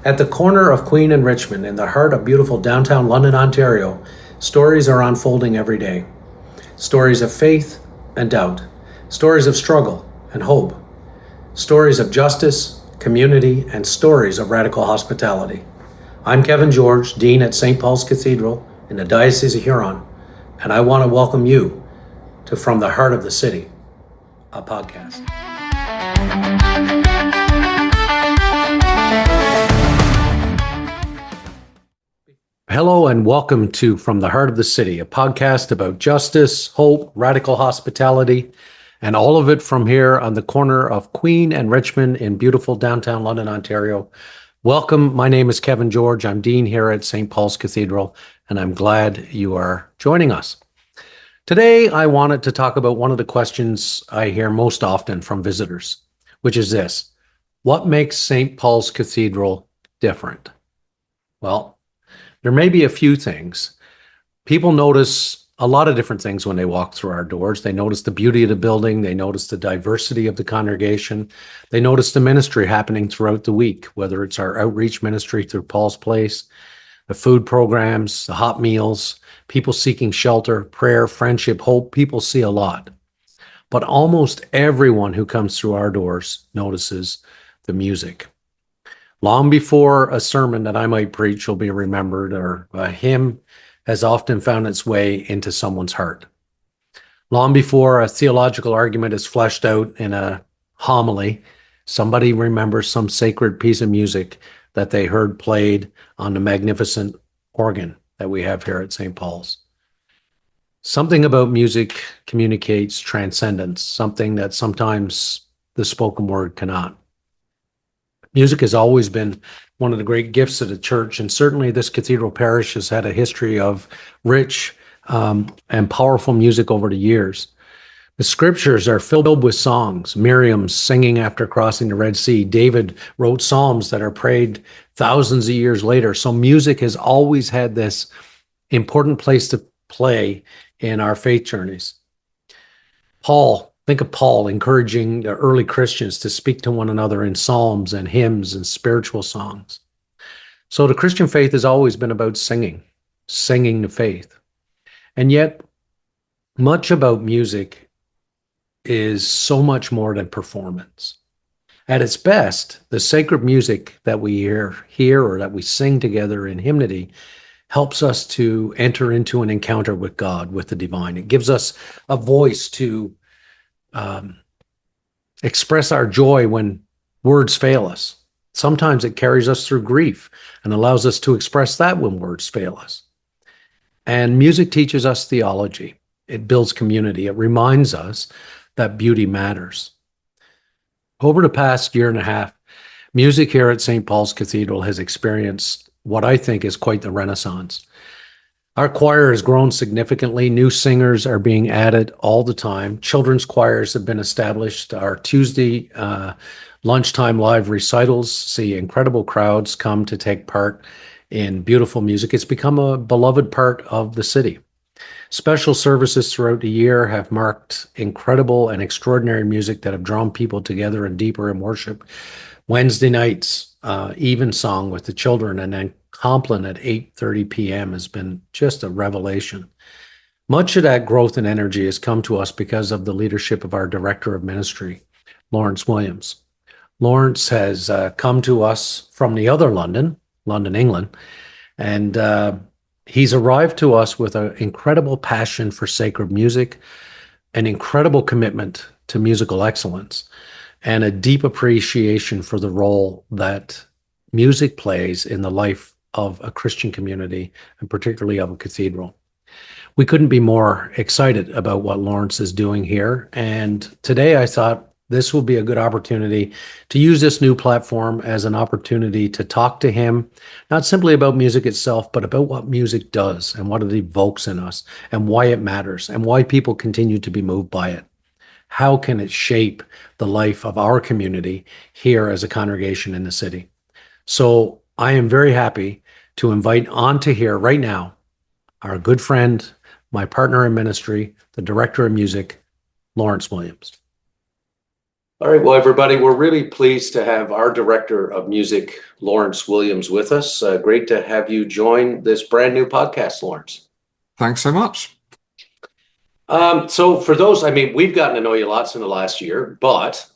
At the corner of Queen and Richmond, in the heart of beautiful downtown London, Ontario, stories are unfolding every day. Stories of faith and doubt, stories of struggle and hope, stories of justice, community, and stories of radical hospitality. I'm Kevin George, Dean at St. Paul's Cathedral in the Diocese of Huron, and I want to welcome you to From the Heart of the City, a podcast. Hello and welcome to From the Heart of the City, a podcast about justice, hope, radical hospitality, and all of it from here on the corner of Queen and Richmond in beautiful downtown London, Ontario. Welcome. My name is Kevin George. I'm Dean here at St. Paul's Cathedral, and I'm glad you are joining us. Today, I wanted to talk about one of the questions I hear most often from visitors, which is this: what makes St. Paul's Cathedral different? Well, there may be a few things. People notice a lot of different things when they walk through our doors. They notice the beauty of the building. They notice the diversity of the congregation. They notice the ministry happening throughout the week, whether it's our outreach ministry through Paul's Place, the food programs, the hot meals, people seeking shelter, prayer, friendship, hope. People see a lot. But almost everyone who comes through our doors notices the music. Long before a sermon that I might preach will be remembered, or a hymn has often found its way into someone's heart. Long before a theological argument is fleshed out in a homily, somebody remembers some sacred piece of music that they heard played on the magnificent organ that we have here at St. Paul's. Something about music communicates transcendence, something that sometimes the spoken word cannot. Music has always been one of the great gifts of the church, and certainly this cathedral parish has had a history of rich and powerful music over the years. The scriptures are filled with songs. Miriam singing after crossing the Red Sea. David wrote psalms that are prayed thousands of years later. So music has always had this important place to play in our faith journeys. Think of Paul encouraging the early Christians to speak to one another in psalms and hymns and spiritual songs. So the Christian faith has always been about singing the faith. And yet, much about music is so much more than performance. At its best, the sacred music that we hear or that we sing together in hymnody helps us to enter into an encounter with God, with the divine. It gives us a voice to express our joy when words fail us. Sometimes it carries us through grief and allows us to express that when words fail us. And music teaches us theology. It builds community. It reminds us that beauty matters. Over the past year and a half, music here at St. Paul's Cathedral has experienced what I think is quite the renaissance. Our choir has grown significantly. New singers are being added all the time. Children's choirs have been established. Our Tuesday lunchtime live recitals see incredible crowds come to take part in beautiful music. It's become a beloved part of the city. Special services throughout the year have marked incredible and extraordinary music that have drawn people together and deeper in worship. Wednesday nights, evensong with the children, and then Compline at 8:30 p.m. has been just a revelation. Much of that growth and energy has come to us because of the leadership of our Director of Ministry, Laurence Williams. Laurence has come to us from the other London, England, and he's arrived to us with an incredible passion for sacred music, an incredible commitment to musical excellence, and a deep appreciation for the role that music plays in the life of a Christian community, and particularly of a cathedral. We couldn't be more excited about what Laurence is doing here. And today I thought this will be a good opportunity to use this new platform as an opportunity to talk to him, not simply about music itself, but about what music does and what it evokes in us and why it matters and why people continue to be moved by it. How can it shape the life of our community here as a congregation in the city? So I am very happy to invite on to here right now our good friend, my partner in ministry, the Director of Music, Laurence Williams. All right, well, everybody, we're really pleased to have our director of music, Laurence Williams, with us. Great to have you join this brand new podcast, Laurence. Thanks so much. So for those, we've gotten to know you lots in the last year, but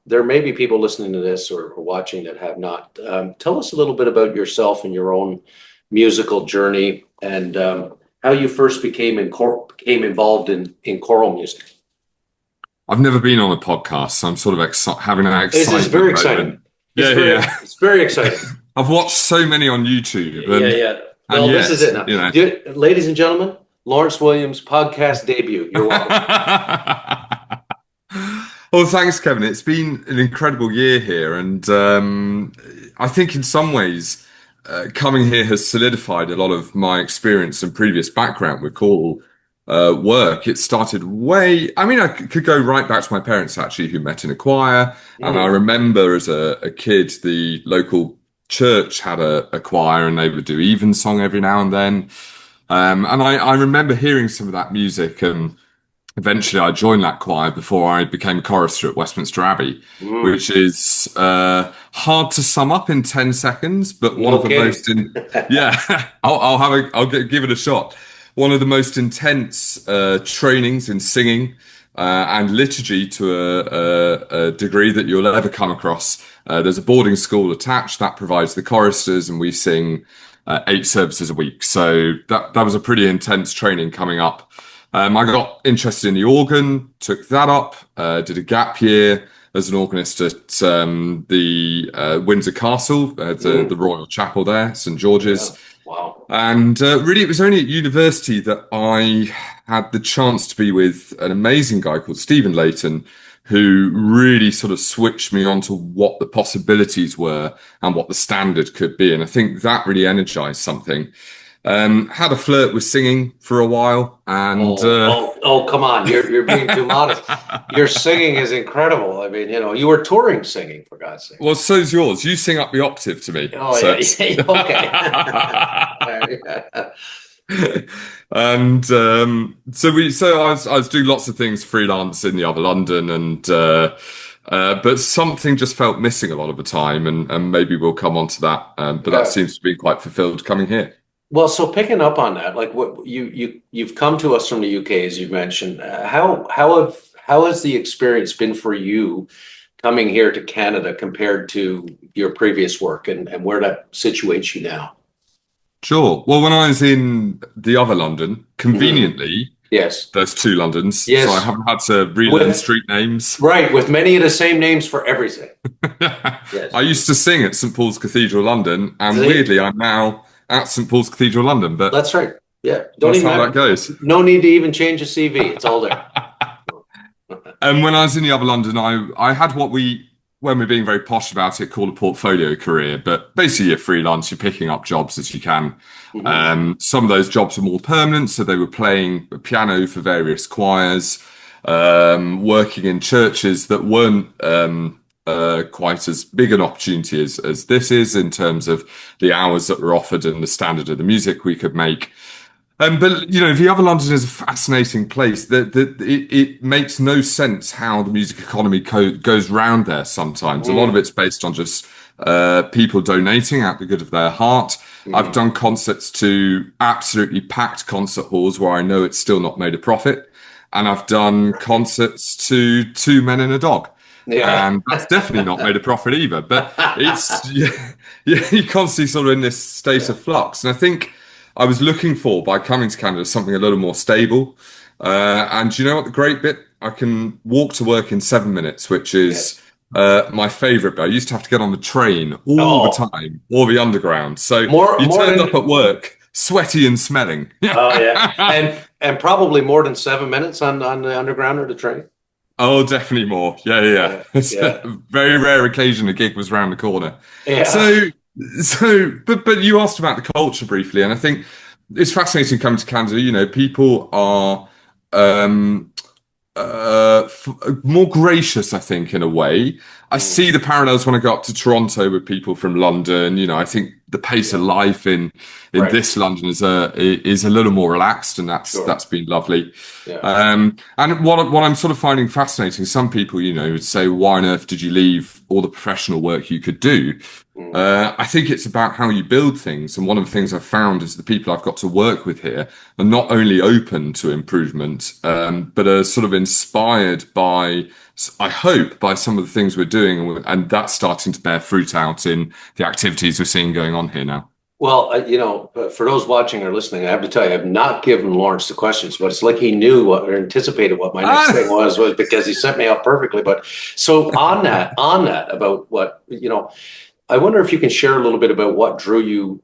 there may be people listening to this or watching that have not. Tell us a little bit about yourself and your own musical journey and how you first became involved in choral music. I've never been on a podcast, so I'm sort of having an excitement. It's very exciting. It's very exciting. I've watched so many on YouTube. Yeah. Well, this is it now. Ladies and gentlemen, Laurence Williams' podcast debut. You're welcome. Well, thanks, Kevin. It's been an incredible year here, and I think in some ways, coming here has solidified a lot of my experience and previous background with choral work. It started I could go right back to my parents, actually, who met in a choir. And I remember as a kid, the local church had a choir and they would do evensong every now and then. And I remember hearing some of that music, and eventually I joined that choir before I became a chorister at Westminster Abbey, which is hard to sum up in 10 seconds, but one of the most I'll give it a shot. One of the most intense trainings in singing and liturgy to a degree that you'll ever come across. There's a boarding school attached that provides the choristers, and we sing 8 services a week. So that was a pretty intense training coming up. I got interested in the organ, took that up, did a gap year as an organist at the Windsor Castle, the Royal Chapel there, St George's. Yeah. Wow. And really, it was only at university that I had the chance to be with an amazing guy called Stephen Layton, who really sort of switched me onto what the possibilities were and what the standard could be. And I think that really energized something. Had a flirt with singing for a while, and come on, you're being too modest. Your singing is incredible. You were touring singing, for God's sake. Well, so's yours. You sing up the octave to me. Oh, so. Yeah. Okay. And so I was doing lots of things freelance in the other London, and but something just felt missing a lot of the time, and maybe we'll come on to that. But that seems to be quite fulfilled coming here. Well, so picking up on that, like what you've come to us from the UK, as you've mentioned. How has the experience been for you coming here to Canada compared to your previous work, and where that situates you now? Sure. Well, when I was in the other London, conveniently, yes, there's 2 Londons, yes. So I haven't had to relearn street names. Right, with many of the same names for everything. Yes. I used to sing at St Paul's Cathedral, London, and weirdly, I'm now at St Paul's Cathedral, London. But that's right. Yeah, that's how that goes. No need to even change a CV; it's all there. And when I was in the other London, I had what when we're being very posh about it, called a portfolio career. But basically, you're freelance, you're picking up jobs as you can. Some of those jobs are more permanent, so they were playing piano for various choirs, working in churches that weren't quite as big an opportunity as this is in terms of the hours that were offered and the standard of the music we could make. But the other London is a fascinating place. It makes no sense how the music economy goes round there sometimes. A lot of it's based on just people donating out the good of their heart. I've done concerts to absolutely packed concert halls where I know it's still not made a profit. And I've done concerts to 2 men and a dog. Yeah. And that's definitely not made a profit either. But it's you're constantly sort of in this state of flux. And I think I was looking for, by coming to Canada, something a little more stable. And you know what the great bit? I can walk to work in 7 minutes, which is my favourite bit. I used to have to get on the train all the time, or the underground. So you turned up at work, sweaty and smelling. Oh, yeah. And probably more than 7 minutes on the underground or the train. Oh, definitely more. Yeah. It's a very rare occasion a gig was round the corner. Yeah. But you asked about the culture briefly, and I think it's fascinating coming to Canada. People are more gracious, I think, in a way. I see the parallels when I go up to Toronto with people from London. I think the pace of life in Right. this London is a little more relaxed, and Sure. that's been lovely. Yeah. And what I'm sort of finding fascinating, some people, would say, why on earth did you leave all the professional work you could do? Mm. I think it's about how you build things. And one of the things I've found is the people I've got to work with here are not only open to improvement, but are sort of inspired by, I hope, by some of the things we're doing. And that's starting to bear fruit out in the activities we're seeing going on here now. Well, for those watching or listening, I have to tell you, I've not given Lawrence the questions, but it's like he knew what or anticipated what my next thing was because he set me up perfectly. But so on that about what, I wonder if you can share a little bit about what drew you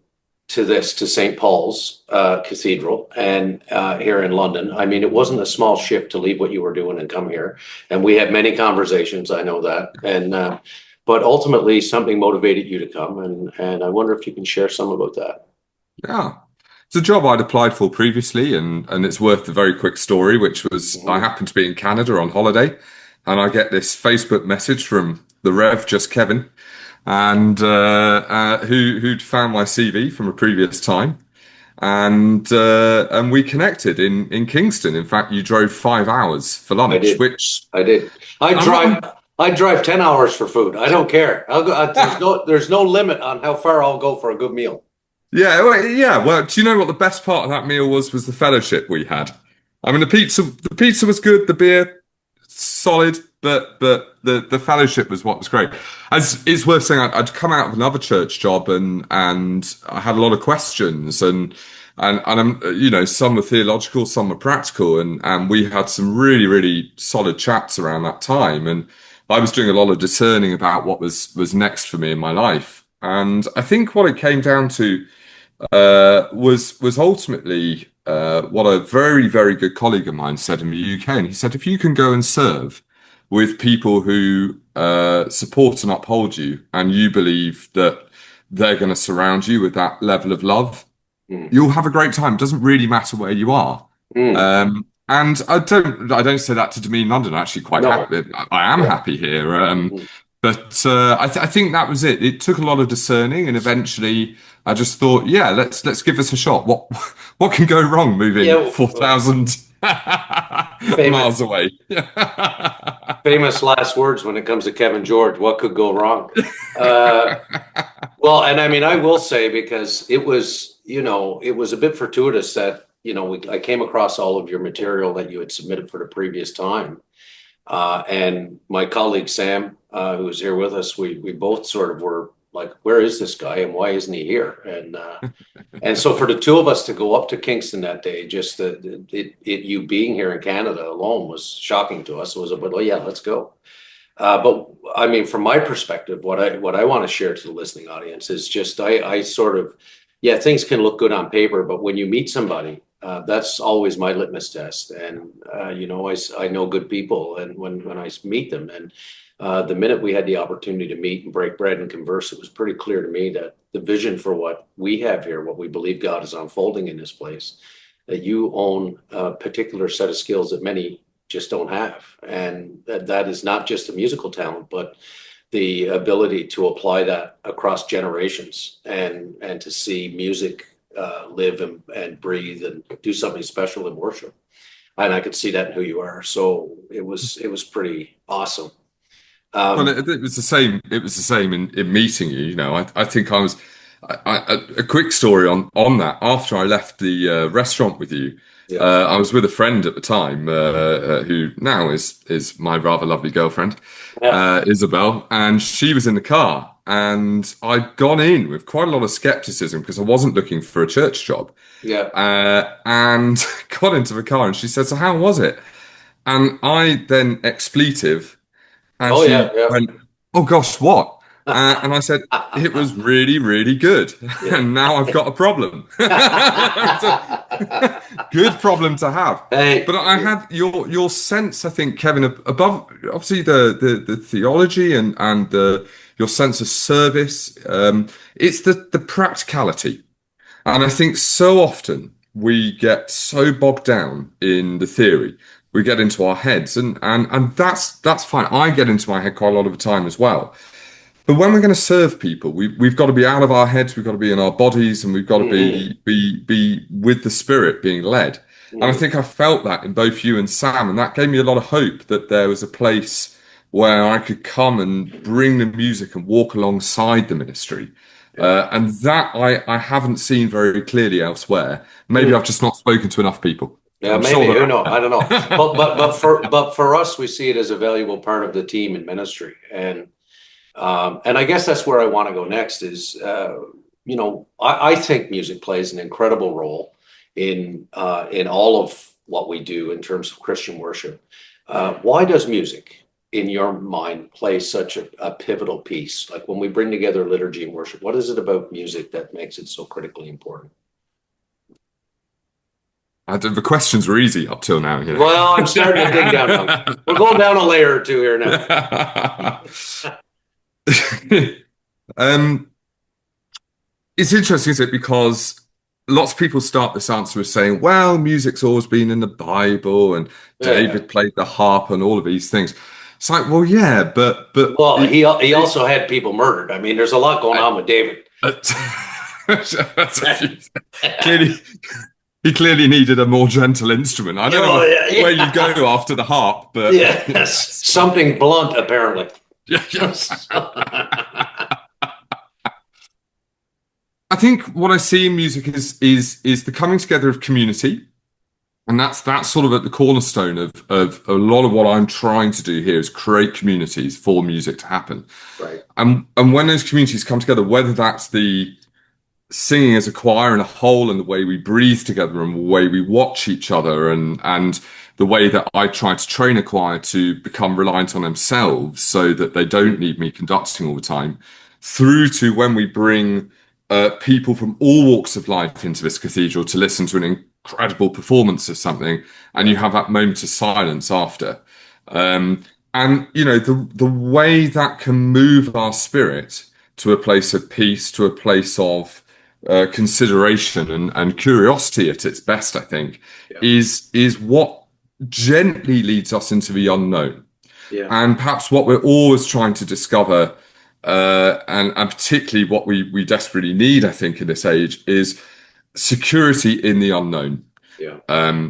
to St. Paul's Cathedral and here in London. I mean, it wasn't a small shift to leave what you were doing and come here. And we had many conversations, I know that. And but ultimately something motivated you to come. And I wonder if you can share some about that. Yeah. It's a job I'd applied for previously, and it's worth a very quick story, which was I Mhm. happened to be in Canada on holiday, and I get this Facebook message from the Rev, just Kevin, and who'd found my CV from a previous time, and we connected in Kingston. In fact, you drove 5 hours for I lunch, did. which I did. I'm not. I drive 10 hours for food. I don't care. I'll go, there's no limit on how far I'll go for a good meal. Yeah, well, yeah. Well, do you know what the best part of that meal was? Was the fellowship we had. I mean, the pizza was good, the beer solid, but the fellowship was what was great. As it's worth saying, I'd come out of another church job, and I had a lot of questions, and I'm, some were theological, some were practical, and we had some really really solid chats around that time, and I was doing a lot of discerning about what was next for me in my life, and I think what it came down to was ultimately what a very, very good colleague of mine said in the UK. And he said, if you can go and serve with people who support and uphold you, and you believe that they're going to surround you with that level of love, Mm. you'll have a great time. It doesn't really matter where you are. Mm. And I don't say that to demean London. I'm actually quite No. happy. I am Yeah. happy here. Mhm. But I think that was it. It took a lot of discerning, and eventually I just thought, yeah, let's give this a shot. What can go wrong moving Yeah. 4,000 Famous, miles away? famous last words when it comes to Kevin George. What could go wrong? Uh, well, and I mean, I will say because it was a bit fortuitous that, I came across all of your material that you had submitted for the previous time. And my colleague Sam, who was here with us, we both sort of were like, where is this guy and why isn't he here? And so for the two of us to go up to Kingston that day, just you being here in Canada alone was shocking to us. It was a bit, oh yeah, let's go. But I mean, from my perspective, what I want to share to the listening audience is just I sort of, yeah, things can look good on paper, but when you meet somebody, that's always my litmus test. And I know good people, and when I meet them, and the minute we had the opportunity to meet and break bread and converse, it was pretty clear to me that the vision for what we have here, what we believe God is unfolding in this place, that you own a particular set of skills that many just don't have, and that is not just a musical talent, but the ability to apply that across generations and to see music live and breathe and do something special in worship. And I could see that in who you are. So it was pretty awesome. Well, Um, it was the same. It was the same in meeting you. I think I was. A quick story on that. After I left the restaurant with you, yeah, I was with a friend at the time who now is my rather lovely girlfriend, yeah, Isabel, and she was in the car, and I'd gone in with quite a lot of skepticism because I wasn't looking for a church job, yeah. and got into the car, and she said, "So how was it?" And I then expletive. And Oh yeah, she went, "Oh gosh, what?" And I said, "It yeah. was really, really good." Yeah. And now I've got a problem. It's a good problem to have. Hey, But I had your sense, I think, Kevin, above obviously the theology and your sense of service. It's the practicality. And I think so often we get so bogged down in the theory, we get into our heads, and that's fine. I get into my head quite a lot of the time as well. But when we're going to serve people, we've got to be out of our heads, we've got to be in our bodies, and we've got to Hmm. be with the spirit being led. And I Hmm. think I felt that in both you and Sam, and that gave me a lot of hope that there was a place where I could come and bring the music and walk alongside the ministry. Yeah. And that I haven't seen very clearly elsewhere. Maybe I've Hmm. just not spoken to enough people. Yeah, I'm sure maybe. Who knows? that. I don't know. But for us, we see it as a valuable part of the team in ministry, and I guess that's where I want to go next. Is I think music plays an incredible role in all of what we do in terms of Christian worship. Why does music, in your mind, play such a pivotal piece? Like when we bring together liturgy and worship, what is it about music that makes it so critically important? The questions were easy up till now, you Well, I'm starting to dig down now. We're going down a layer or two here now. know. Um, it's interesting, isn't it? Because lots of people start this answer with saying, well, music's always been in the Bible and Yeah. David played the harp and all of these things. It's like, well, yeah, but Well, he also had people murdered. I mean, there's a lot going on with David. that's clearly he clearly needed a more gentle instrument. I don't know Oh, yeah, where you yeah. go after the harp, but Yes, something blunt, apparently. yeah, yeah. I think what I see in music is the coming together of community, and that's sort of at the cornerstone of a lot of what I'm trying to do here is create communities for music to happen. Right. And when those communities come together, whether that's the singing as a choir in a whole and the way we breathe together and the way we watch each other and the way that I try to train a choir to become reliant on themselves so that they don't need me conducting all the time, through to when we bring people from all walks of life into this cathedral to listen to an incredible performance of something, and you have that moment of silence after. And the way that can move our spirit to a place of peace, to a place of consideration and curiosity at its best, I think, Yeah. is what gently leads us into the unknown. Yeah. And perhaps what we're always trying to discover, and particularly what we desperately need, I think, in this age, is security in the unknown. Yeah.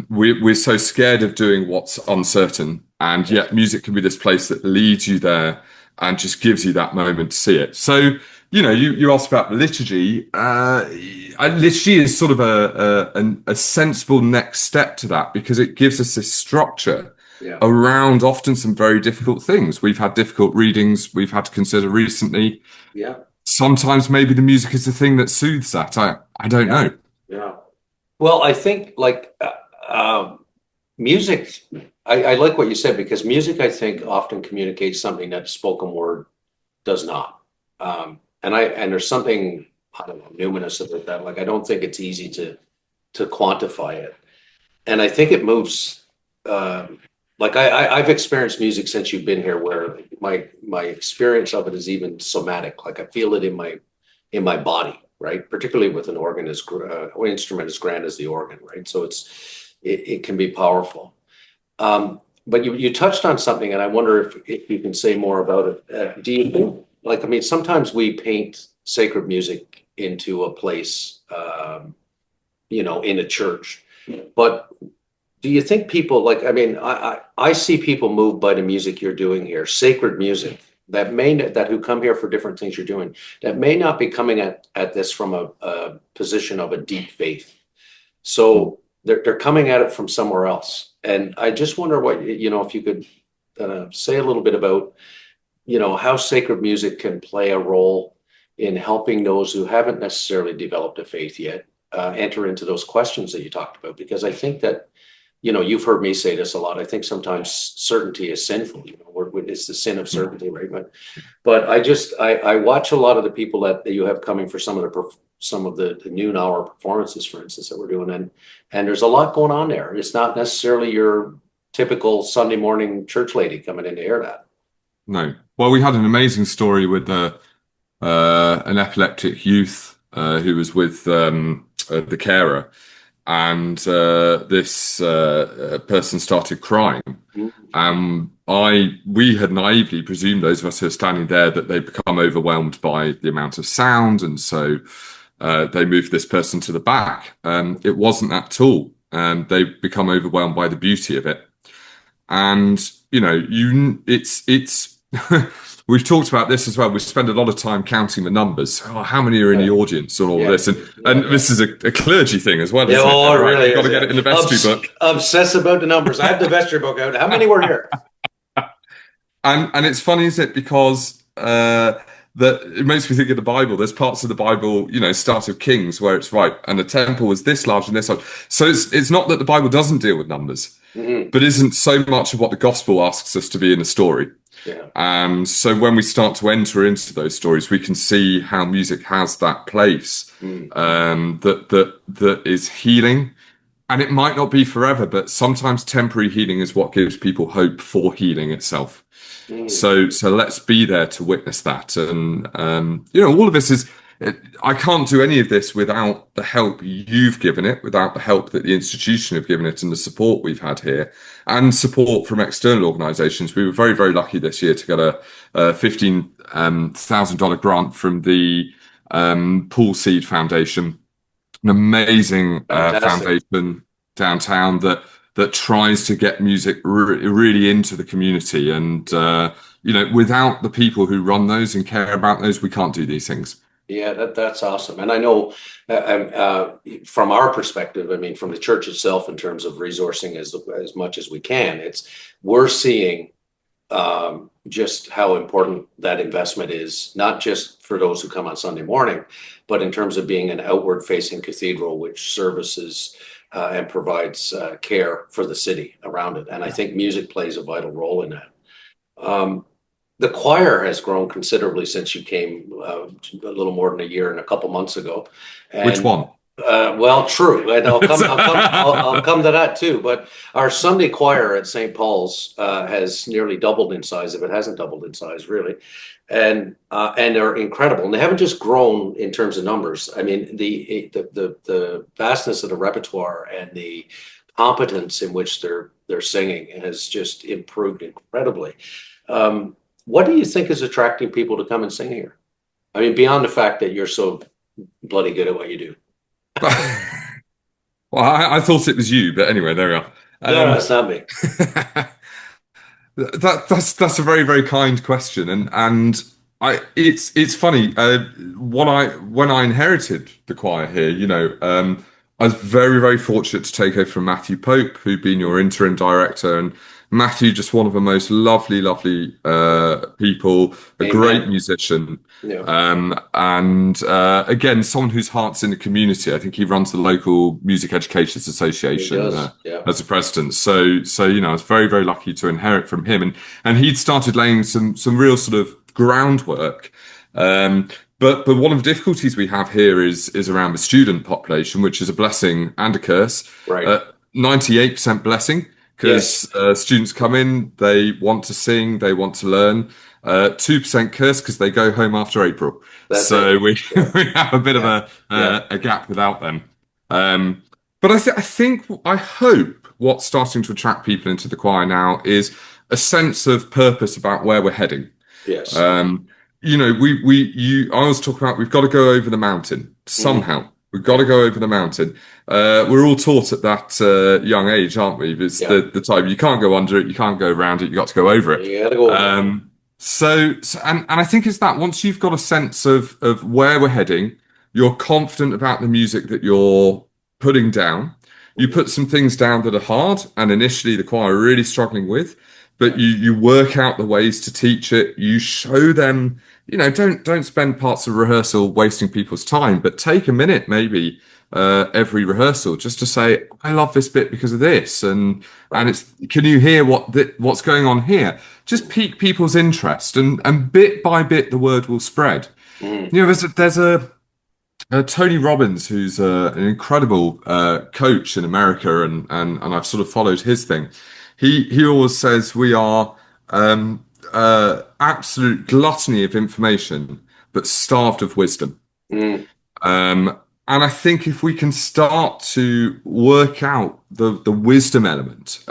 We're so scared of doing what's uncertain, and yet music can be this place that leads you there and just gives you that moment to see it. So, you asked about liturgy. Liturgy is sort of a sensible next step to that because it gives us this structure Yeah. around often some very difficult things. We've had difficult readings we've had to consider recently. Yeah. Sometimes maybe the music is the thing that soothes that. I don't Yeah. know. Yeah. Well, I think music, I like what you said because music, I think, often communicates something that spoken word does not. And there's something, I don't know, numinous about that. Like, I don't think it's easy to quantify it. And I think it moves, like I've experienced music since you've been here where my experience of it is even somatic. Like I feel it in my body, right? Particularly with an organ or instrument as grand as the organ, right? So it can be powerful. But you touched on something, and I wonder if you can say more about it. Do you think, like, I mean, sometimes we paint sacred music into a place, in a church, but do you think people like? I mean, I see people moved by the music you're doing here, sacred music that who come here for different things you're doing that may not be coming at this from a position of a deep faith. So they're coming at it from somewhere else. And I just wonder if you could say a little bit about, how sacred music can play a role in helping those who haven't necessarily developed a faith yet enter into those questions that you talked about. Because I think that, you've heard me say this a lot. I think sometimes certainty is sinful. It's the sin of certainty, right? But I watch a lot of the people that you have coming for some of the noon hour performances, for instance, that we're doing, and there's a lot going on there. It's not necessarily your typical Sunday morning church lady coming in to hear that. No. Well, we had an amazing story with an epileptic youth who was with the carer, and this person started crying. Mhm. And we had naively presumed, those of us who are standing there, that they become overwhelmed by the amount of sound, and so they moved this person to the back. It wasn't that at all. They become overwhelmed by the beauty of it. And it's we've talked about this as well. We spend a lot of time counting the numbers. Oh, how many are in the audience and all of this, and this is a clergy thing as well. Isn't it? Oh, Right? really? You've got to get it in the vestry book. Obsess about the numbers. I have the vestry book out. How many were here? And it's funny, isn't it? Because that it makes me think of the Bible. There's parts of the Bible, start of Kings, where it's right, and the temple was this large and this large. So it's not that the Bible doesn't deal with numbers, but isn't so much of what the gospel asks us to be in the story. Yeah. And so when we start to enter into those stories, we can see how music has that place that is healing. And it might not be forever, but sometimes temporary healing is what gives people hope for healing itself. So let's be there to witness that. And all of this is, I can't do any of this without the help you've given it, without the help that the institution have given it, and the support we've had here, and support from external organisations. We were very, very lucky this year to get a $15,000 grant from the Paul Seed Foundation, an amazing foundation downtown that tries to get music really into the community. And without the people who run those and care about those, we can't do these things. Yeah, that's awesome. And I know from our perspective, I mean, from the church itself, in terms of resourcing as much as we can, we're seeing just how important that investment is, not just for those who come on Sunday morning, but in terms of being an outward facing cathedral, which services and provides care for the city around it. And I think music plays a vital role in that. The choir has grown considerably since you came a little more than a year and a couple months ago. And, which one? Well, true. And I'll come to that too. But our Sunday choir at St. Paul's has nearly doubled in size, if it hasn't doubled in size, really. And they're incredible. And they haven't just grown in terms of numbers. I mean, the vastness of the repertoire and the competence in which they're singing has just improved incredibly. What do you think is attracting people to come and sing here? I mean, beyond the fact that you're so bloody good at what you do. Well, I thought it was you, but anyway, there we are. No, it's not me. That's a very, very kind question, and it's funny. When I inherited the choir here, I was very, very fortunate to take over from Matthew Pope, who'd been your interim director, and Matthew, just one of the most lovely people, a great musician, and again, someone whose heart's in the community. I think he runs the local Music Educators Association as a president. So I was very, very lucky to inherit from him, and he'd started laying some real sort of groundwork. But one of the difficulties we have here is around the student population, which is a blessing and a curse. Right. 98% blessing. Because students come in, they want to sing, they want to learn. 2% curse because they go home after April. We have a bit of a gap without them. But I hope what's starting to attract people into the choir now is a sense of purpose about where we're heading. Yes. I always talk about we've got to go over the mountain somehow. We've got to go over the mountain. We're all taught at that young age, aren't we? It's the time you can't go under it, you can't go around it, you got to go over it. You got to go over it. So I think it's that once you've got a sense of where we're heading, you're confident about the music that you're putting down. You put some things down that are hard, and initially the choir are really struggling with, but you work out the ways to teach it. You show them. Don't spend parts of rehearsal wasting people's time, but take a minute maybe every rehearsal just to say, I love this bit because of this, and it's, can you hear what's going on here? Just pique people's interest, and bit by bit the word will spread. There's a Tony Robbins, who's an incredible coach in America, and I've sort of followed his thing. He always says we are absolute gluttony of information, but starved of wisdom. And I think if we can start to work out the wisdom element,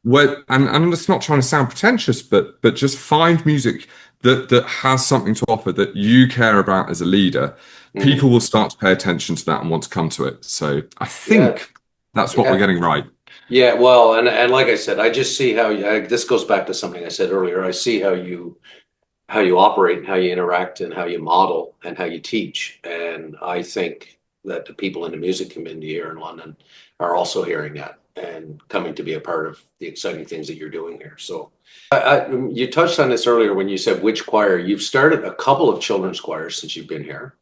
and I'm just not trying to sound pretentious, but just find music that has something to offer that you care about as a leader. People will start to pay attention to that and want to come to it. So I Yeah, think that's what we're yeah. getting right. Yeah, well, and like I said, I just see how this goes back to something I said earlier. I see how you operate and how you interact and how you model and how you teach. And I think that the people in the music community here in London are also hearing that and coming to be a part of the exciting things that you're doing here. So you touched on this earlier when you said which choir. You've started a couple of children's choirs since you've been here.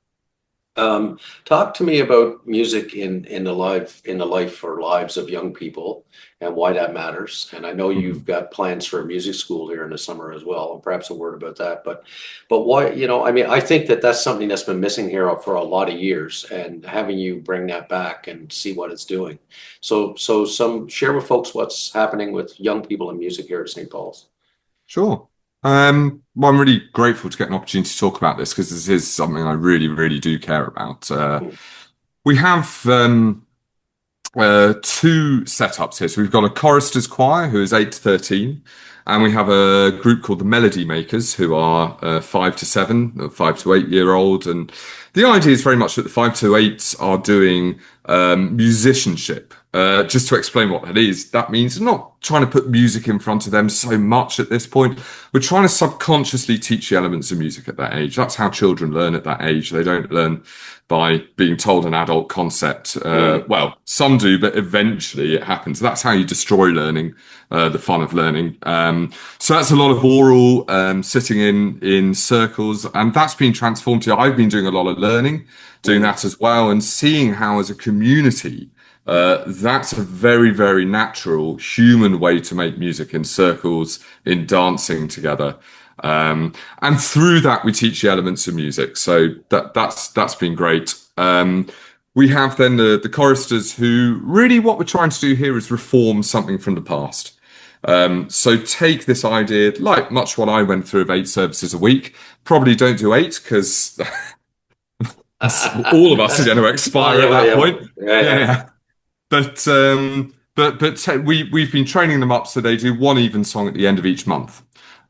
Talk to me about music in the life or lives of young people and why that matters. And I know you've got plans for a music school here in the summer as well, and perhaps a word about that. But why, I mean, I think that that's something that's been missing here for a lot of years, and having you bring that back and see what it's doing. So share with folks what's happening with young people in music here at St. Paul's. Sure. Well, I'm really grateful to get an opportunity to talk about this because this is something I really, really do care about. We have two setups here. So we've got a choristers choir who is 8 to 13, and we have a group called the Melody Makers who are 5 to 7, 5 to 8 year old. And the idea is very much that the 5 to 8s are doing musicianship. Just to explain what that is, that means we're not trying to put music in front of them so much at this point. We're trying to subconsciously teach the elements of music at that age. That's how children learn at that age. They don't learn by being told an adult concept. Well, some do, but eventually it happens. That's how you destroy learning, the fun of learning. So that's a lot of oral, sitting in circles, and that's been transformed to, I've been doing a lot of learning, doing that as well, and seeing how as a community, that's a very, very natural human way to make music in circles, in dancing together. And through that, we teach the elements of music. So that's been great. We have then the choristers who really what we're trying to do here is reform something from the past. So take this idea, like much what I went through of 8 services a week, probably don't do 8 because all of us are going to expire at that point. Yeah. But we've been training them up so they do one even song at the end of each month.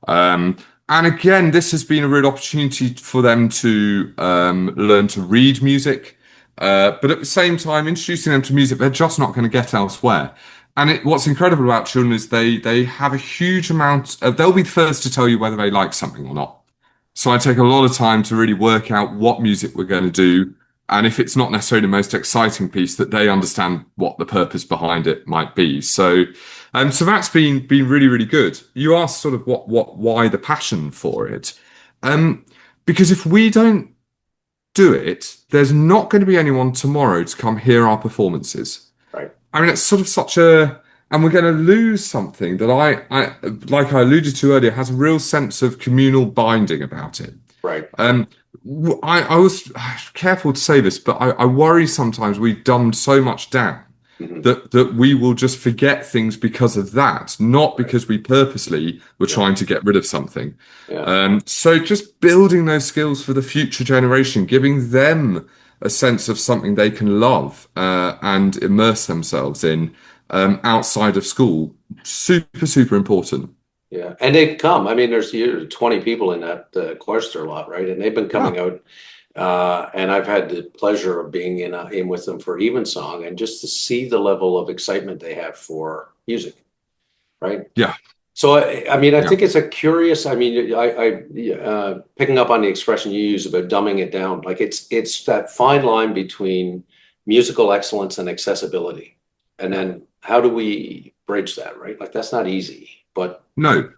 And again, this has been a real opportunity for them to learn to read music, but at the same time, introducing them to music they're just not going to get elsewhere. And what's incredible about children is they have a huge amount they'll be the first to tell you whether they like something or not. So I take a lot of time to really work out what music we're going to do. And if it's not necessarily the most exciting piece, that they understand what the purpose behind it might be. So that's been really, really good. You asked sort of why the passion for it. Because if we don't do it, there's not going to be anyone tomorrow to come hear our performances. Right. I mean, it's sort of and we're going to lose something that I like I alluded to earlier, has a real sense of communal binding about it. Right. I was careful to say this, but I worry sometimes we've dumbed so much down that we will just forget things because of that, not because we purposely were trying to get rid of something. So just building those skills for the future generation, giving them a sense of something they can love and immerse themselves in outside of school, super, super important. Yeah, and they come. I mean, there's 20 people in that chorister lot, right? And they've been coming out, and I've had the pleasure of being in with them for Evensong, and just to see the level of excitement they have for music, right? Yeah. So I mean, I think it's a curious. I mean, I picking up on the expression you use about dumbing it down. Like it's that fine line between musical excellence and accessibility, and then how do we bridge that, right? Like that's not easy. But no,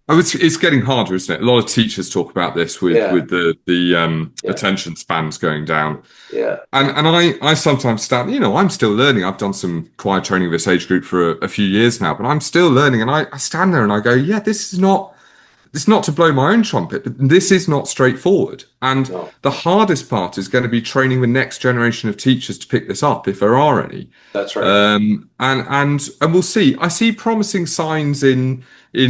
it's getting harder, isn't it? A lot of teachers talk about this with the attention spans going down. Yeah, and I sometimes stand. I'm still learning. I've done some choir training with this age group for a few years now, but I'm still learning. And I stand there and I go, yeah, this is not. It's not to blow my own trumpet, but this is not straightforward. And the hardest part is going to be training the next generation of teachers to pick this up, if there are any. That's right. And we'll see. I see promising signs in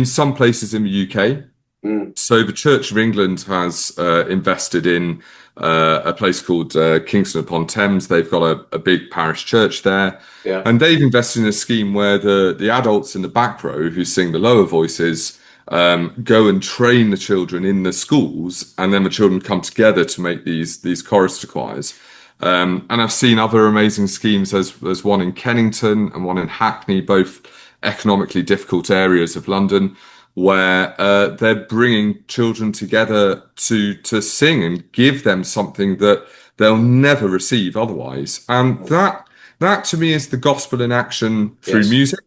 some places in the UK. Mm. So the Church of England has invested in a place called Kingston upon Thames. They've got a big parish church there, Yeah. and they've invested in a scheme where the adults in the back row who sing the lower voices go and train the children in the schools, and then the children come together to make these chorister choirs. And I've seen other amazing schemes. There's one in Kennington and one in Hackney, both economically difficult areas of London, where they're bringing children together to sing and give them something that they'll never receive otherwise. And that to me is the gospel in action through Yes. music.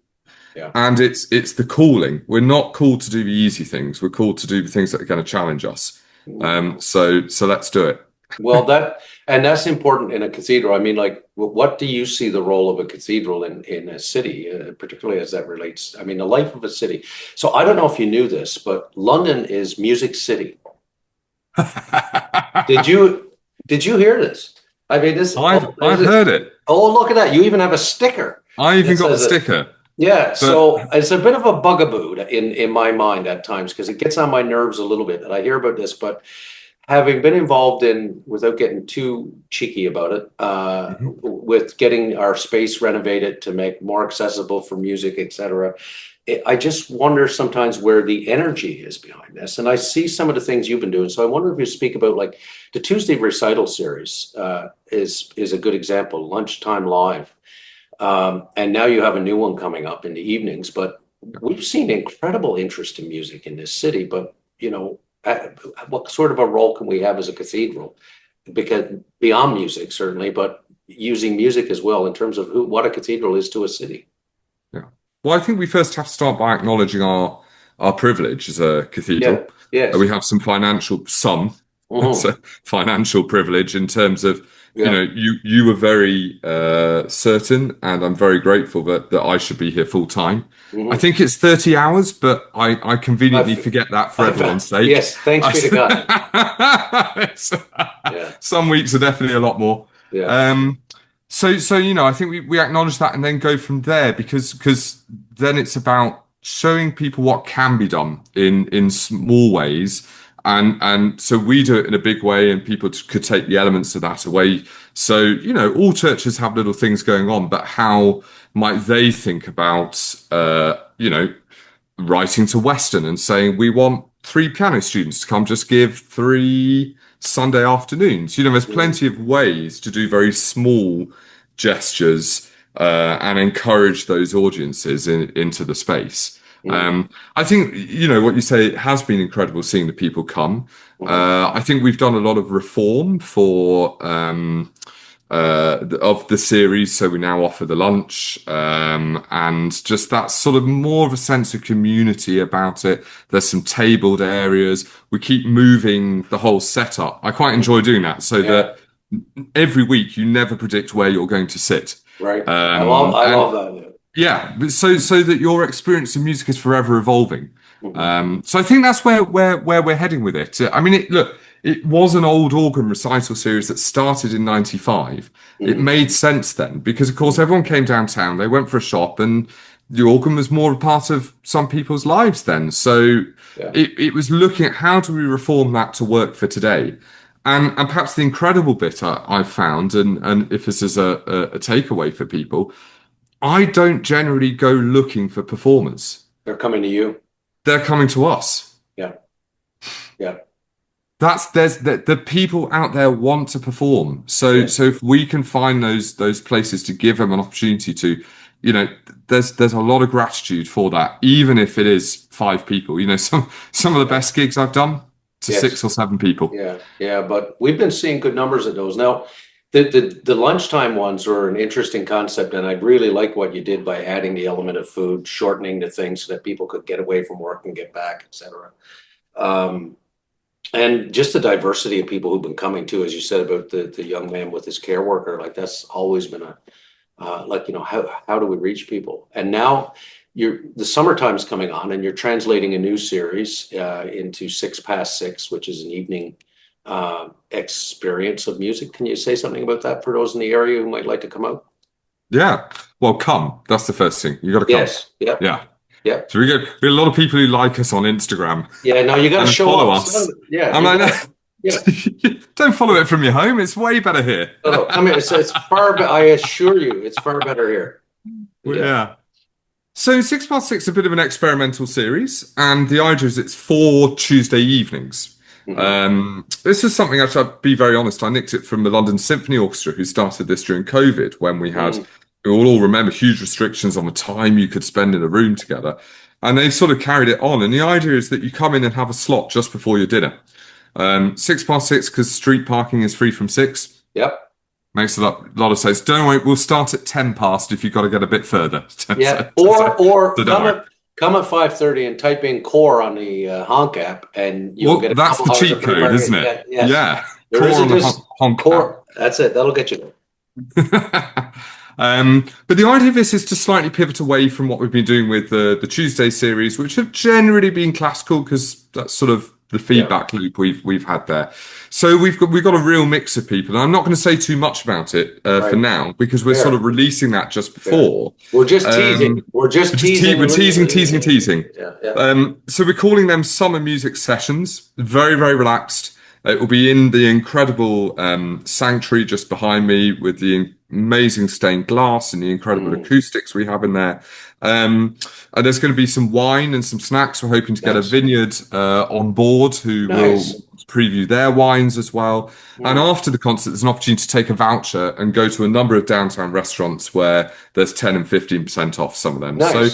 Yeah. And it's the calling. We're not called to do the easy things. We're called to do the things that are going to challenge us. So let's do it. Well, that's important in a cathedral. I mean, like, what do you see the role of a cathedral in a city, particularly as that relates? I mean, the life of a city. So I don't know if you knew this, but London is Music City. Did you hear this? I mean, I've heard it. Oh, look at that! You even have a sticker. I even It got the says it. sticker. Yeah, so it's a bit of a bugaboo in my mind at times because it gets on my nerves a little bit, and I hear about this, but having been involved in, without getting too cheeky about it, with getting our space renovated to make more accessible for music, etc. I just wonder sometimes where the energy is behind this, and I see some of the things you've been doing. So I wonder if you speak about, like, the Tuesday recital series is a good example. Lunchtime Live. And now you have a new one coming up in the evenings, but we've seen incredible interest in music in this city. But, what sort of a role can we have as a cathedral? Because beyond music, certainly, but using music as well in terms of what a cathedral is to a city. Yeah. Well, I think we first have to start by acknowledging our privilege as a cathedral. Yeah. Yes. We have some financial privilege in terms of, you were very certain, and I'm very grateful that I should be here full time. I think it's 30 hours, but I conveniently forget that for everyone's sake. Yes, thanks be to God. Some weeks are definitely a lot more. Yeah. So I think we acknowledge that and then go from there, because then it's about showing people what can be done in small ways. And so we do it in a big way, and people could take the elements of that away. So, all churches have little things going on, but how might they think about, writing to Western and saying, we want 3 piano students to come just give 3 Sunday afternoons. There's plenty of ways to do very small gestures and encourage those audiences into the space. I think, what you say, it has been incredible seeing the people come. I think we've done a lot of reform for of the series. So we now offer the lunch and just that sort of more of a sense of community about it. There's some tabled areas. We keep moving the whole setup. I quite enjoy doing that, so that every week you never predict where you're going to sit. Right. I love that. Yeah, so that your experience of music is forever evolving. So I think that's where we're heading with it. I mean, it was an old organ recital series that started in '95. It made sense then because, of course, everyone came downtown. They went for a shop, and the organ was more a part of some people's lives then. So it was looking at how do we reform that to work for today. And perhaps the incredible bit I've found, and if this is a takeaway for people, I don't generally go looking for performers. They're coming to you. They're coming to us. Yeah. There's the people out there want to perform. So if we can find those places to give them an opportunity to, there's a lot of gratitude for that, even if it is 5 people. Some of the best gigs I've done to 6 or 7 people. Yeah. But we've been seeing good numbers of those now. The lunchtime ones are an interesting concept, and I really like what you did by adding the element of food, shortening the things so that people could get away from work and get back, etc. And just the diversity of people who've been coming too, as you said about the young man with his care worker, like that's always been how do we reach people? And now the summertime's coming on, and you're translating a new series into 6 past 6, which is an evening experience of music. Can you say something about that for those in the area who might like to come out? Yeah. Well, come. That's the first thing. You got to come. Yes. Yeah. Yeah. Yeah. So we get a lot of people who like us on Instagram Yeah. Now you got to and show follow up. us. Yeah. I'm like, no, Yeah. don't follow it from your home. It's way better here. No, come here. It's far better. I assure you, it's far better here. Well, Yeah. yeah. So 6 past 6 is a bit of an experimental series, and the idea is it's 4 Tuesday evenings. This is something, actually, I'll be very honest, I nicked it from the London Symphony Orchestra, who started this during COVID, when we had, we all remember, huge restrictions on the time you could spend in a room together. And they sort of carried it on. And the idea is that you come in and have a slot just before your dinner. 6 past 6, because street parking is free from 6. Yep. Makes a lot of sense. Don't worry, we'll start at 10 past if you've got to get a bit further. Yeah. Or come at 5:30 and type in core on the honk app, and you'll get a that's couple the hours cheat of free code, parking. isn't it? Yeah. There Core is a on the honk core. That's it. That'll get you there. But the idea of this is to slightly pivot away from what we've been doing with the Tuesday series, which have generally been classical, because that's sort of the feedback loop we've had there. So we've got a real mix of people. And I'm not going to say too much about it for now, because we're sort of releasing that just before. We're just teasing. We're teasing. We're teasing. Yeah. So we're calling them summer music sessions. Very, very relaxed. It will be in the incredible sanctuary just behind me, with the amazing stained glass and the incredible acoustics we have in there. And there's going to be some wine and some snacks. We're hoping to get a vineyard on board who will preview their wines as well. And after the concert, there's an opportunity to take a voucher and go to a number of downtown restaurants where there's 10 and 15% off some of them. So,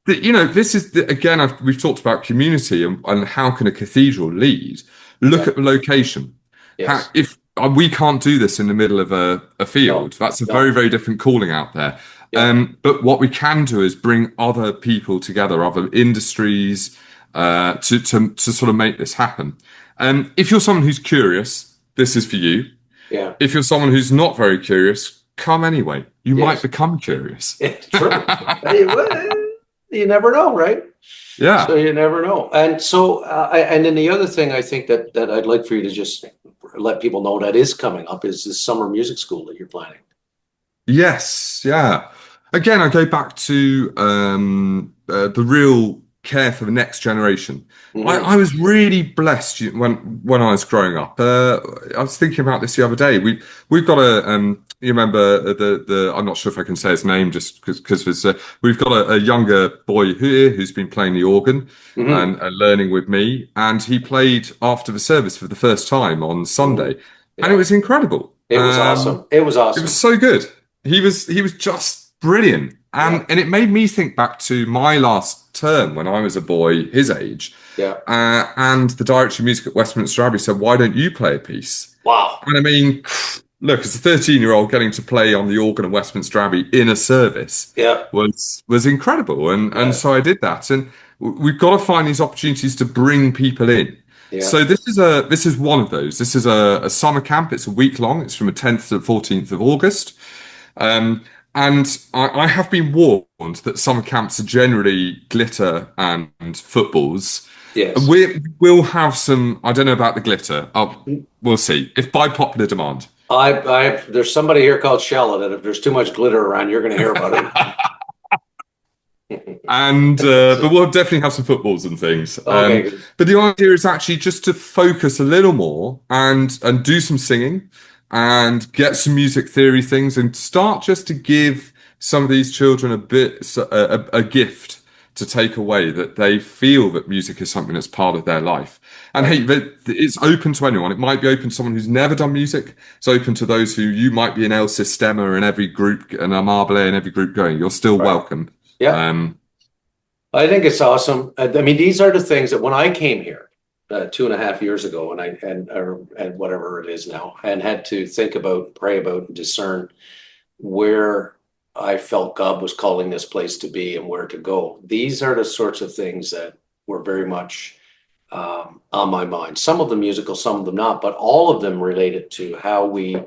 this is, again, we've talked about community and how can a cathedral lead. Look at the location. Yes. If we can't do this in the middle of a field, that's a very, very different calling out there. But what we can do is bring other people together, other industries, to sort of make this happen. If you're someone who's curious, this is for you. Yeah. If you're someone who's not very curious, come anyway. You might become curious. It's true. You never know, right? Yeah. So you never know. And so, and then the other thing I think that I'd like for you to just let people know that is coming up is this summer music school that you're planning. Yes. Yeah. Again, I go back to the real care for the next generation. I was really blessed when I was growing up. I was thinking about this the other day. We've got a you remember the I'm not sure if I can say his name just because we've got a younger boy here who's been playing the organ and learning with me, and he played after the service for the first time on Sunday, and it was incredible. It was awesome. It was awesome. It was so good. He was just brilliant. And it made me think back to my last term when I was a boy his age. Yeah. And the director of music at Westminster Abbey said, "Why don't you play a piece?" Wow. And I mean, look, as a 13-year-old getting to play on the organ at Westminster Abbey in a service was incredible. And so I did that. And we've got to find these opportunities to bring people in. Yeah. So this is one of those. This is a summer camp. It's a week long. It's from the 10th to the 14th of August. And I have been warned that summer camps are generally glitter and footballs. Yes. We'll have some, I don't know about the glitter. We'll see. If by popular demand. There's somebody here called Shella that if there's too much glitter around, you're going to hear about it. And but we'll definitely have some footballs and things. Okay. But the idea is actually just to focus a little more and do some singing and get some music theory things and start just to give some of these children a gift to take away, that they feel that music is something that's part of their life. And hey, it's open to anyone. It might be open to someone who's never done music. It's open to those who you might be an El Sistema in every group and a Marble in every group going. You're still welcome. Yeah. I think it's awesome. I mean, these are the things that when I came here 2.5 years ago, and whatever it is now, and had to think about, pray about, and discern where I felt God was calling this place to be and where to go. These are the sorts of things that were very much on my mind. Some of them musical, some of them not, but all of them related to how we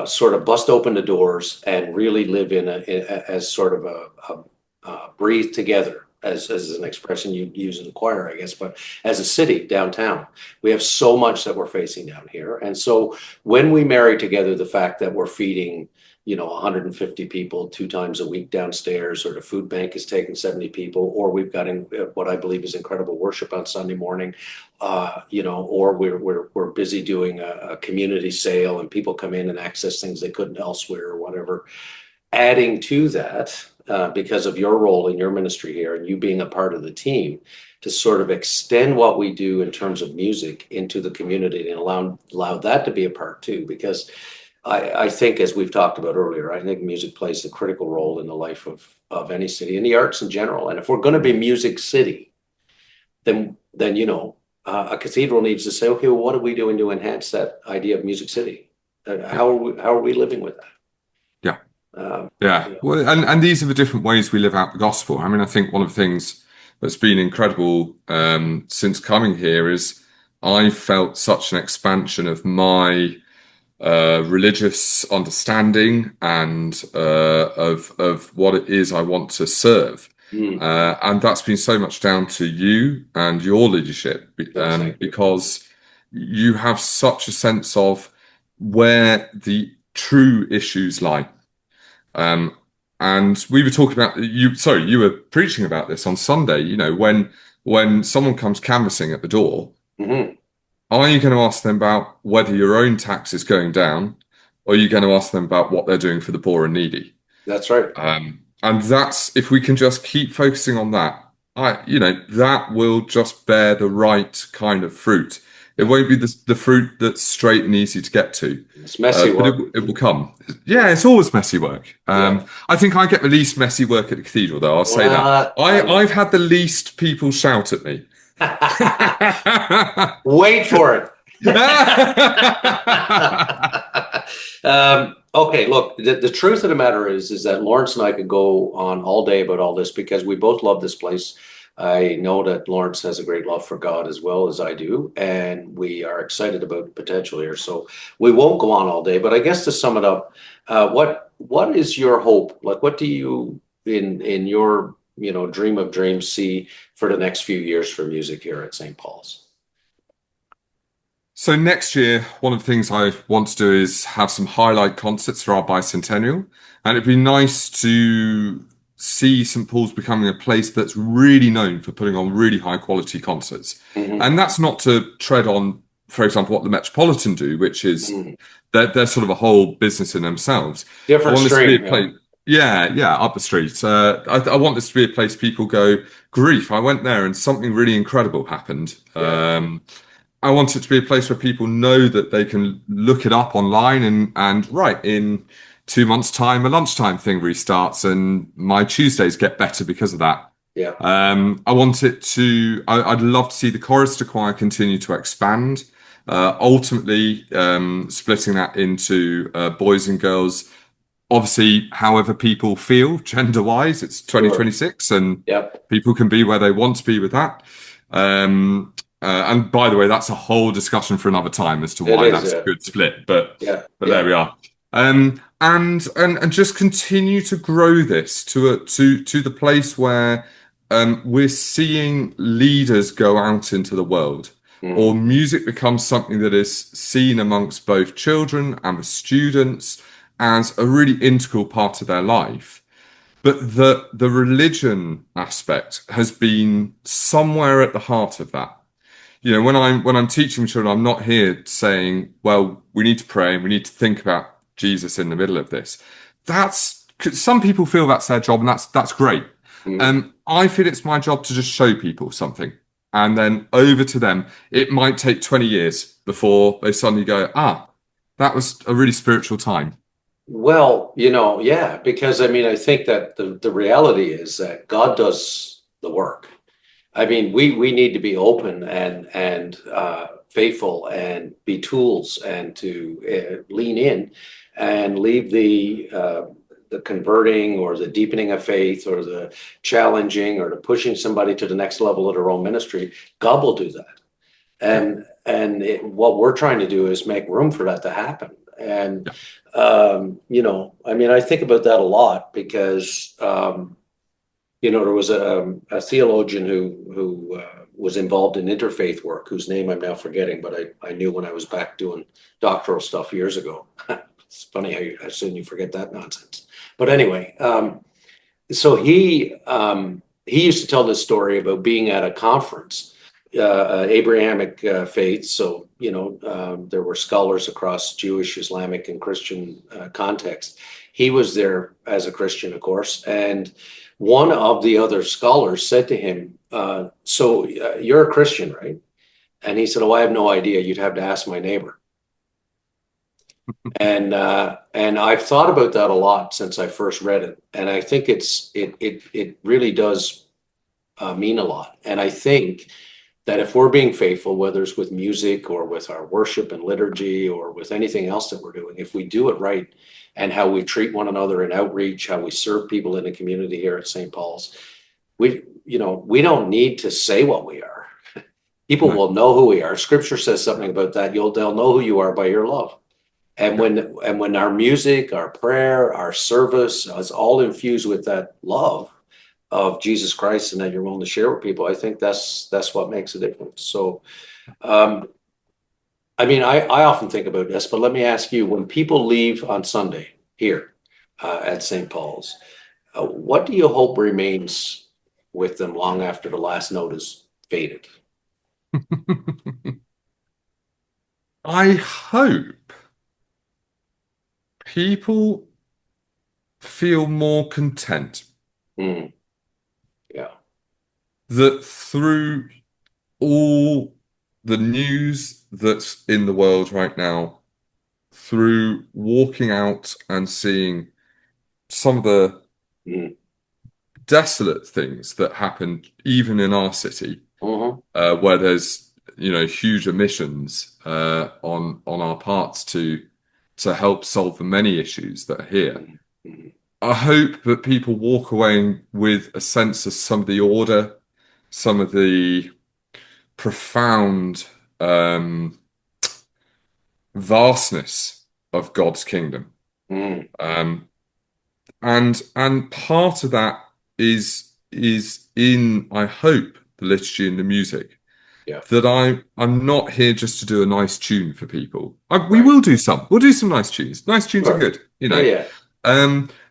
sort of bust open the doors and really live as sort of a breathe together. As an expression you use in the choir, I guess, but as a city downtown, we have so much that we're facing down here. And so when we marry together the fact that we're feeding 150 people 2 times a week downstairs, or the food bank is taking 70 people, or we've got what I believe is incredible worship on Sunday morning, or we're busy doing a community sale and people come in and access things they couldn't elsewhere or whatever. Adding to that, because of your role in your ministry here and you being a part of the team, to sort of extend what we do in terms of music into the community and allow that to be a part too, because I think, as we've talked about earlier, I think music plays a critical role in the life of any city and the arts in general. And if we're going to be Music City, then a cathedral needs to say, okay, well, what are we doing to enhance that idea of Music City? How are we living with that? Yeah. Yeah. Well, and these are the different ways we live out the gospel. I mean, I think one of the things that's been incredible since coming here is I felt such an expansion of my religious understanding and of what it is I want to serve. And that's been so much down to you and your leadership, because you have such a sense of where the true issues lie. And we were talking about you were preaching about this on Sunday, when someone comes canvassing at the door, are you going to ask them about whether your own tax is going down, or are you going to ask them about what they're doing for the poor and needy? That's right. And that's, if we can just keep focusing on that, that will just bear the right kind of fruit. It won't be the fruit that's straight and easy to get to. It's messy work. But it will come. Yeah, it's always messy work. I think I get the least messy work at the cathedral, though. I'll say that. I've had the least people shout at me. Wait for it. Okay, look, the truth of the matter is that Laurence and I could go on all day about all this because we both love this place. I know that Laurence has a great love for God as well as I do, and we are excited about the potential here. So we won't go on all day, but I guess to sum it up, what is your hope? Like, what do you in your dream of dreams see for the next few years for music here at St. Paul's? So next year, one of the things I want to do is have some highlight concerts for our bicentennial, and it'd be nice to see St. Paul's becoming a place that's really known for putting on really high quality concerts. And that's not to tread on, for example, what the Metropolitan do, which is they're sort of a whole business in themselves. Different stream. Up the street. I want this to be a place people go, grief, I went there and something really incredible happened. I want it to be a place where people know that they can look it up online and right, in 2 months' time, a lunchtime thing restarts and my Tuesdays get better because of that. I want it to, I'd love to see the chorister choir continue to expand, ultimately splitting that into boys and girls. Obviously, however people feel gender-wise, it's 2026 and people can be where they want to be with that. And by the way, that's a whole discussion for another time as to why that's a good split. But there we are. And just continue to grow this to the place where we're seeing leaders go out into the world, or music becomes something that is seen amongst both children and the students as a really integral part of their life. But the religion aspect has been somewhere at the heart of that. When I'm teaching children, I'm not here saying, well, we need to pray and we need to think about Jesus in the middle of this. Some people feel that's their job, and that's great. I feel it's my job to just show people something, and then over to them. It might take 20 years before they suddenly go, that was a really spiritual time. Well, because I think that the reality is that God does the work. I mean, we need to be open and faithful and be tools and to lean in and leave the converting or the deepening of faith or the challenging or the pushing somebody to the next level of their own ministry. God will do that. And what we're trying to do is make room for that to happen. And, I think about that a lot because, there was a theologian who was involved in interfaith work, whose name I'm now forgetting, but I knew when I was back doing doctoral stuff years ago. It's funny how soon you forget that nonsense. But anyway, so he used to tell this story about being at a conference, Abrahamic faith. So, there were scholars across Jewish, Islamic, and Christian context. He was there as a Christian, of course. And one of the other scholars said to him, so you're a Christian, right? And he said, oh, I have no idea. You'd have to ask my neighbor. And I've thought about that a lot since I first read it, and I think it really does mean a lot. And I think that if we're being faithful, whether it's with music or with our worship and liturgy or with anything else that we're doing, if we do it right, and how we treat one another in outreach, how we serve people in the community here at St. Paul's, we don't need to say what we are. People will know who we are. Scripture says something about that. They'll know who you are by your love. And when our music, our prayer, our service is all infused with that love of Jesus Christ and that you're willing to share with people, I think that's what makes a difference. So, I often think about this, but let me ask you: when people leave on Sunday here at St. Paul's, what do you hope remains with them long after the last note is faded? I hope people feel more content Yeah. that through all the news that's in the world right now, through walking out and seeing some of the desolate things that happen even in our city, where there's huge emissions on our parts to help solve the many issues that are here. I hope that people walk away with a sense of some of the order, some of the profound vastness of God's kingdom. And part of that is in, I hope, the liturgy and the music. Yeah. That I'm not here just to do a nice tune for people. We will do some. We'll do some nice tunes. Nice tunes are good, Yeah.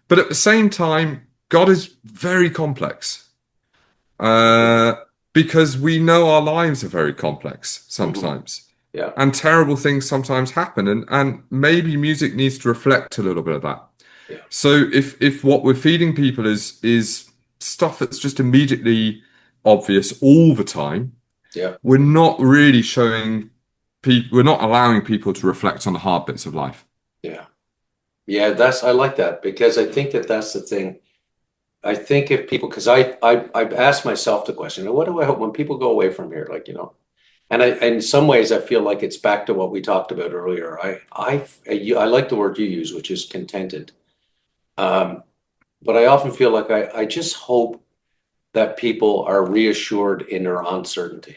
But at the same time, God is very complex. Because we know our lives are very complex sometimes. Yeah. And terrible things sometimes happen. And maybe music needs to reflect a little bit of that. Yeah. So if what we're feeding people is stuff that's just immediately obvious all the time, we're not really showing people, we're not allowing people to reflect on the hard bits of life. Yeah, I like that, because I think that's the thing. I think if people, because I've asked myself the question, what do I hope when people go away from here, and in some ways I feel like it's back to what we talked about earlier. I like the word you use, which is contented. But I often feel like I just hope that people are reassured in their uncertainty.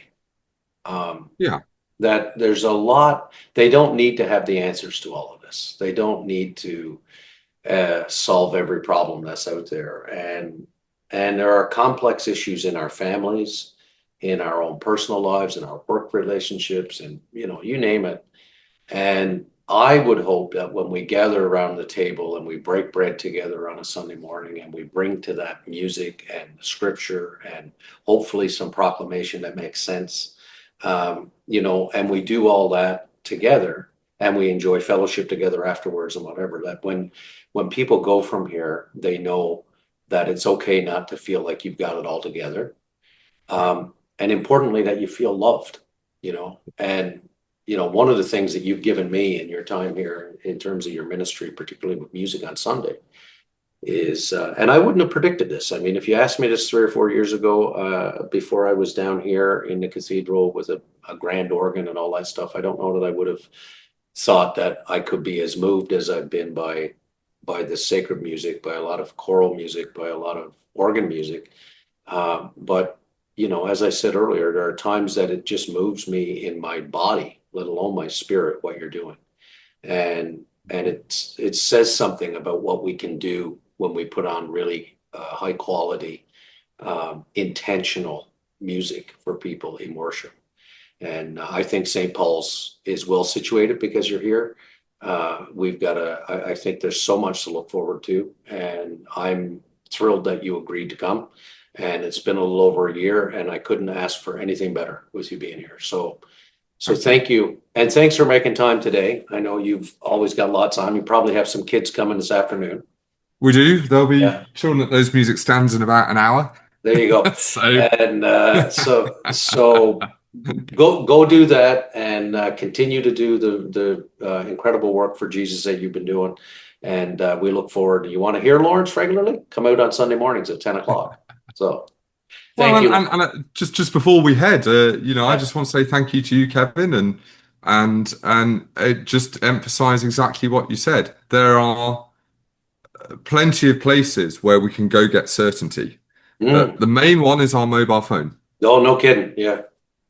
That there's a lot, they don't need to have the answers to all of this. They don't need to solve every problem that's out there. And there are complex issues in our families, in our own personal lives, in our work relationships, and you name it. And I would hope that when we gather around the table and we break bread together on a Sunday morning and we bring to that music and scripture and hopefully some proclamation that makes sense, and we do all that together and we enjoy fellowship together afterwards and whatever, that when people go from here, they know that it's okay not to feel like you've got it all together. And importantly, that you feel loved, and one of the things that you've given me in your time here in terms of your ministry, particularly with music on Sunday, is, and I wouldn't have predicted this. I mean, if you asked me this 3 or 4 years ago, before I was down here in the cathedral with a grand organ and all that stuff, I don't know that I would have thought that I could be as moved as I've been by the sacred music, by a lot of choral music, by a lot of organ music. But as I said earlier, there are times that it just moves me in my body, let alone my spirit, what you're doing. And it says something about what we can do when we put on really high quality, intentional music for people in worship. And I think St. Paul's is well situated because you're here. I think there's so much to look forward to, and I'm thrilled that you agreed to come. And it's been a little over a year, and I couldn't ask for anything better with you being here. So thank you. And thanks for making time today. I know you've always got lots on. You probably have some kids coming this afternoon. We do. There'll be Yeah. children at those music stands in about an hour. There you go. So And so go do that, and continue to do the incredible work for Jesus that you've been doing. And we look forward. You want to hear Laurence regularly? Come out on Sunday mornings at 10 o'clock. So thank you. And just before we head, I just want to say thank you to you, Kevin, and just emphasize exactly what you said. There are plenty of places where we can go get certainty. The main one is our mobile phone. Oh, no kidding. Yeah.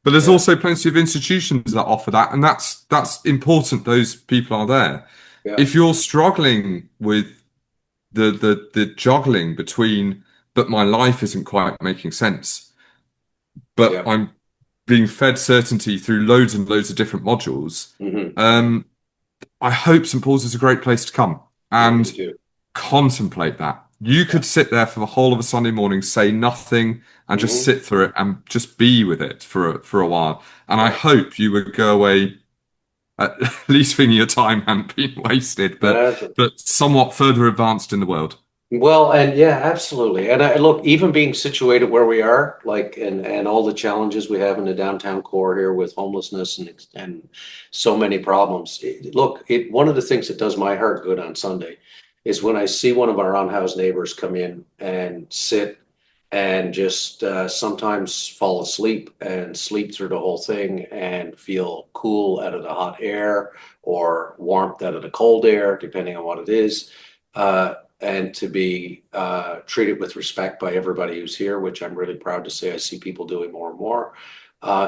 But there's also plenty of institutions that offer that, and that's important. Those people are there. Yeah. If you're struggling with the juggling between, but my life isn't quite making sense, but Yeah. I'm being fed certainty through loads and loads of different modules. I hope St. Paul's is a great place to come and contemplate that. You could sit there for the whole of a Sunday morning, say nothing, and just sit through it and just be with it for a while. And I hope you would go away at least thinking your time hadn't been wasted, but somewhat further advanced in the world. Well, and yeah, absolutely. And look, even being situated where we are, like, and all the challenges we have in the downtown core here with homelessness and so many problems. One of the things that does my heart good on Sunday is when I see one of our unhoused neighbors come in and sit and just sometimes fall asleep and sleep through the whole thing and feel cool out of the hot air or warmth out of the cold air, depending on what it is. And to be treated with respect by everybody who's here, which I'm really proud to say I see people doing more and more.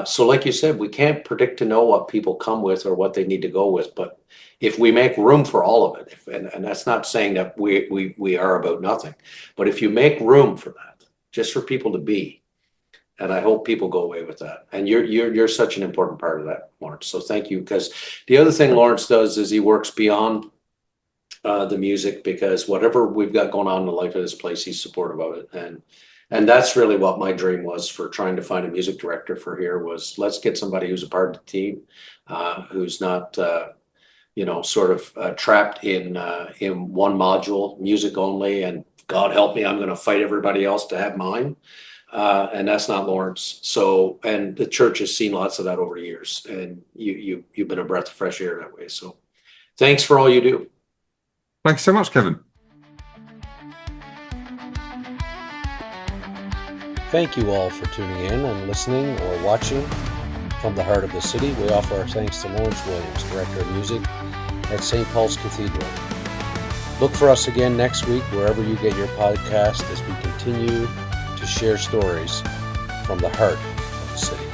So like you said, we can't predict to know what people come with or what they need to go with, but if we make room for all of it, and that's not saying that we are about nothing, but if you make room for that, just for people to be, and I hope people go away with that. And you're such an important part of that, Laurence. So thank you. Because the other thing Laurence does is he works beyond the music, because whatever we've got going on in the life of this place, he's supportive of it. And that's really what my dream was for trying to find a music director for here, was let's get somebody who's a part of the team, who's not sort of trapped in one module, music only, and God help me, I'm going to fight everybody else to have mine. And that's not Laurence. So, and the church has seen lots of that over the years, and you've been a breath of fresh air that way. So thanks for all you do. Thanks so much, Kevin. Thank you all for tuning in and listening or watching. From the heart of the city, we offer our thanks to Laurence Williams, Director of Music at St. Paul's Cathedral. Look for us again next week, wherever you get your podcast, as we continue to share stories from the heart of the city.